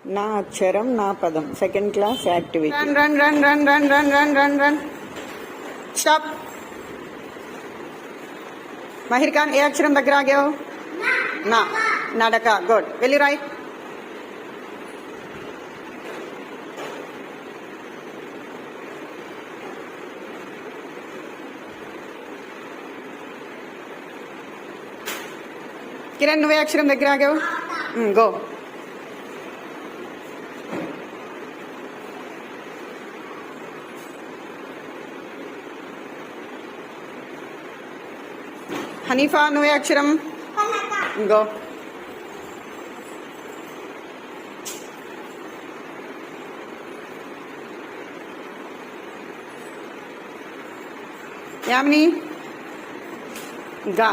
నా అక్షరం నా పదం second class activity. Run run run run run run run run run stop. Mahir Khan ఏ అక్షరం దగ్గర ఆగావు? నా. నడక. గుడ్. వెళ్ళి రాయ్. కిరణ్ నువ్వే అక్షరం దగ్గర ఆగావు? గో. హనీఫా నువ్వే అక్షరం? గో. యామిని గా.